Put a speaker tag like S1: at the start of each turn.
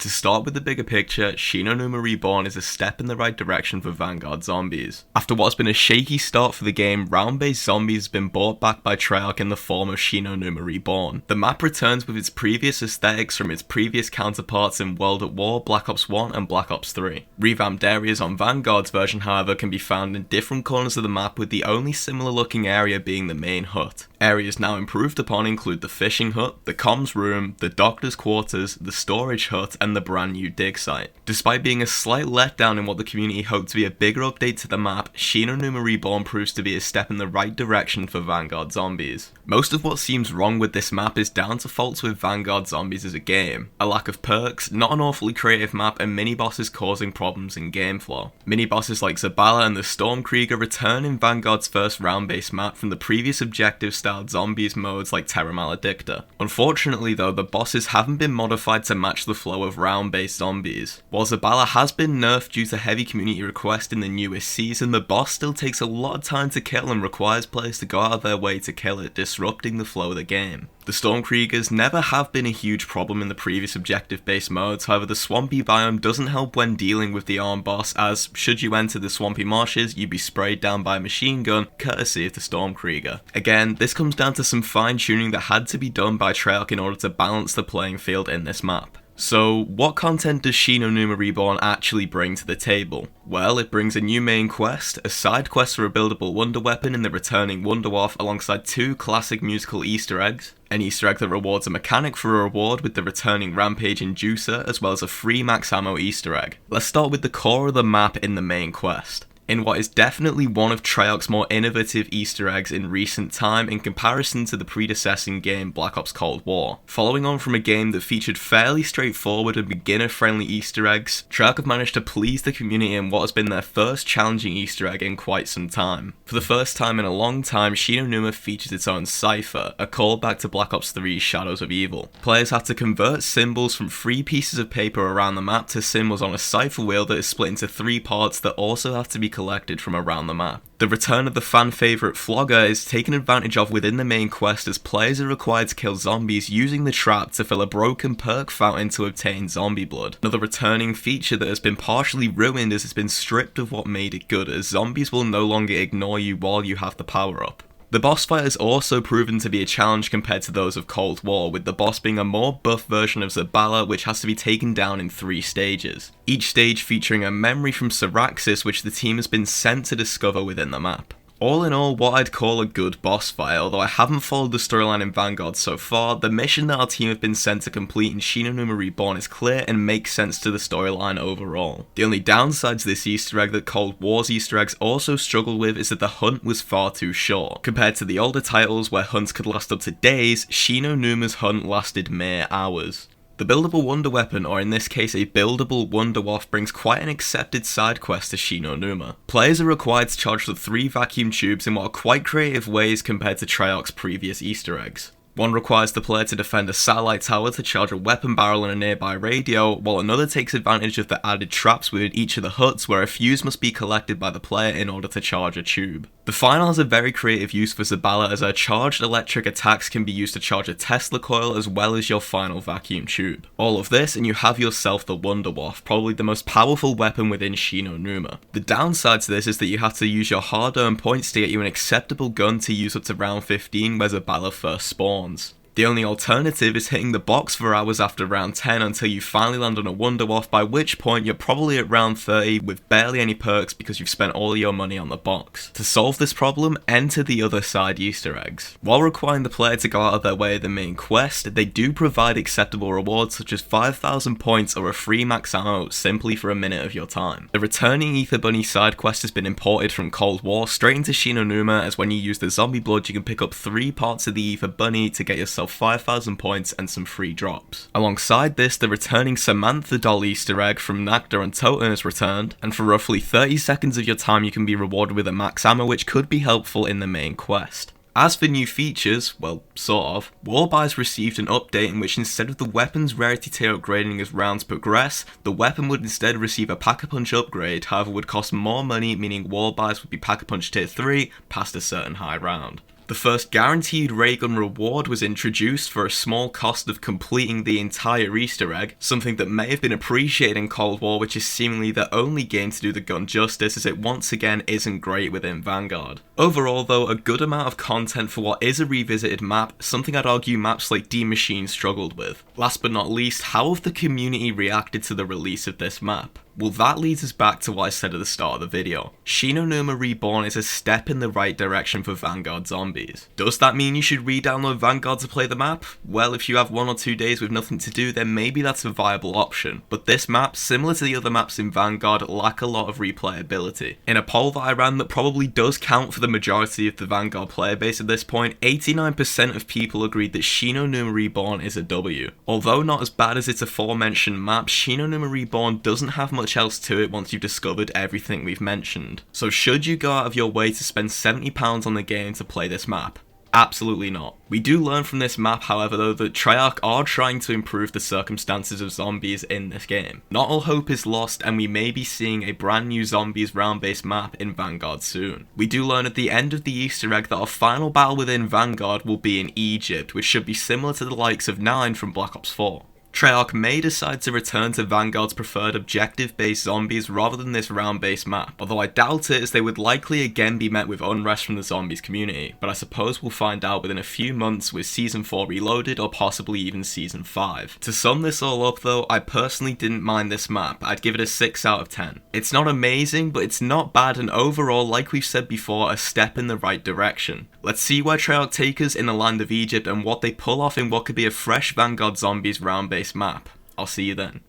S1: To start with the bigger picture, Numa Reborn is a step in the right direction for Vanguard Zombies. After what's been a shaky start for the game, round-based Zombies has been brought back by Treyarch in the form of Numa Reborn. The map returns with its previous aesthetics from its previous counterparts in World at War, Black Ops 1 and Black Ops 3. Revamped areas on Vanguard's version, however, can be found in different corners of the map, with the only similar looking area being the main hut. Areas now improved upon include the fishing hut, the comms room, the doctor's quarters, the storage hut, and the brand new dig site. Despite being a slight letdown in what the community hoped to be a bigger update to the map, Numa Reborn proves to be a step in the right direction for Vanguard Zombies. Most of what seems wrong with this map is down to faults with Vanguard Zombies as a game. A lack of perks, not an awfully creative map, and mini-bosses causing problems in game flow. Mini-bosses like Zabala and the Stormkrieger return in Vanguard's first round-based map from the previous objective-styled zombies modes like Terra Maledicta. Unfortunately though, the bosses haven't been modified to match the flow of round-based zombies. While Zabala has been nerfed due to heavy community request in the newest season, the boss still takes a lot of time to kill and requires players to go out of their way to kill it, disrupting the flow of the game. The Stormkriegers never have been a huge problem in the previous objective-based modes, however the swampy biome doesn't help when dealing with the armed boss, as should you enter the swampy marshes, you'd be sprayed down by a machine gun, courtesy of the Stormkrieger. Again, this comes down to some fine-tuning that had to be done by Treyarch in order to balance the playing field in this map. So, what content does Numa Reborn actually bring to the table? Well, it brings a new main quest, a side quest for a buildable wonder weapon in the returning Wonderwaff alongside 2 classic musical Easter eggs, an Easter egg that rewards a mechanic for a reward with the returning Rampage Inducer, as well as a free max ammo Easter egg. Let's start with the core of the map in the main quest. In what is definitely one of Treyarch's more innovative Easter eggs in recent time in comparison to the predecessing game Black Ops Cold War. Following on from a game that featured fairly straightforward and beginner-friendly Easter eggs, Treyarch have managed to please the community in what has been their first challenging Easter egg in quite some time. For the first time in a long time, Numa features its own cipher, a callback to Black Ops 3's Shadows of Evil. Players have to convert symbols from 3 pieces of paper around the map to symbols on a cipher wheel that is split into 3 parts that also have to be collected from around the map. The return of the fan favourite Flogger is taken advantage of within the main quest, as players are required to kill zombies using the trap to fill a broken perk fountain to obtain zombie blood. Another returning feature that has been partially ruined as it's been stripped of what made it good, as zombies will no longer ignore you while you have the power up. The boss fight has also proven to be a challenge compared to those of Cold War, with the boss being a more buff version of Zabala, which has to be taken down in 3 stages. Each stage featuring a memory from Syraxis, which the team has been sent to discover within the map. All in all, what I'd call a good boss fight. Although I haven't followed the storyline in Vanguard so far, the mission that our team have been sent to complete in Numa Reborn is clear and makes sense to the storyline overall. The only downside to this Easter egg that Cold War's Easter eggs also struggled with is that the hunt was far too short. Compared to the older titles where hunts could last up to days, Numa's hunt lasted mere hours. The buildable wonder weapon, or in this case a buildable Wonderwaff, brings quite an accepted side quest to Numa. Players are required to charge the 3 vacuum tubes in what are quite creative ways compared to Treyarch's previous Easter eggs. One requires the player to defend a satellite tower to charge a weapon barrel in a nearby radio, while another takes advantage of the added traps within each of the huts where a fuse must be collected by the player in order to charge a tube. The final has a very creative use for Zabala, as her charged electric attacks can be used to charge a Tesla coil as well as your final vacuum tube. All of this and you have yourself the Wonderwaff, probably the most powerful weapon within Numa. The downside to this is that you have to use your hard-earned points to get you an acceptable gun to use up to round 15 where Zabala first spawns. The only alternative is hitting the box for hours after round 10 until you finally land on a Wonderwaff, by which point you're probably at round 30 with barely any perks because you've spent all your money on the box. To solve this problem, enter the other side Easter eggs. While requiring the player to go out of their way of the main quest, they do provide acceptable rewards such as 5,000 points or a free max ammo simply for a minute of your time. The returning Ether Bunny side quest has been imported from Cold War straight into Numa, as when you use the zombie blood you can pick up 3 parts of the Ether Bunny to get yourself 5,000 points and some free drops. Alongside this, the returning Samantha doll Easter egg from Nagda and Toten is returned, and for roughly 30 seconds of your time you can be rewarded with a max ammo, which could be helpful in the main quest. As for new features, well, sort of, Warbuys received an update in which instead of the weapon's rarity tier upgrading as rounds progress, the weapon would instead receive a Pack-a-Punch upgrade, however would cost more money, meaning Warbuys would be Pack-a-Punch tier 3 past a certain high round. The first guaranteed ray gun reward was introduced for a small cost of completing the entire Easter egg, something that may have been appreciated in Cold War, which is seemingly the only game to do the gun justice, as it once again isn't great within Vanguard. Overall though, a good amount of content for what is a revisited map, something I'd argue maps like D Machine struggled with. Last but not least, how have the community reacted to the release of this map? Well, that leads us back to what I said at the start of the video. Numa Reborn is a step in the right direction for Vanguard Zombies. Does that mean you should re-download Vanguard to play the map? Well, if you have 1 or 2 days with nothing to do, then maybe that's a viable option. But this map, similar to the other maps in Vanguard, lack a lot of replayability. In a poll that I ran that probably does count for the majority of the Vanguard player base at this point, 89% of people agreed that Numa Reborn is a W. Although not as bad as its aforementioned map, Numa Reborn doesn't have much else to it once you've discovered everything we've mentioned. So should you go out of your way to spend £70 on the game to play this map? Absolutely not. We do learn from this map, however, though, that Treyarch are trying to improve the circumstances of zombies in this game. Not all hope is lost, and we may be seeing a brand new zombies round-based map in Vanguard soon. We do learn at the end of the Easter egg that our final battle within Vanguard will be in Egypt, which should be similar to the likes of 9 from Black Ops 4. Treyarch may decide to return to Vanguard's preferred objective-based zombies rather than this round-based map, although I doubt it, as they would likely again be met with unrest from the zombies community, but I suppose we'll find out within a few months with Season 4 Reloaded or possibly even Season 5. To sum this all up though, I personally didn't mind this map. I'd give it a 6 out of 10. It's not amazing, but it's not bad, and overall, like we've said before, a step in the right direction. Let's see where Treyarch take us in the land of Egypt and what they pull off in what could be a fresh Vanguard Zombies round-based map. I'll see you then.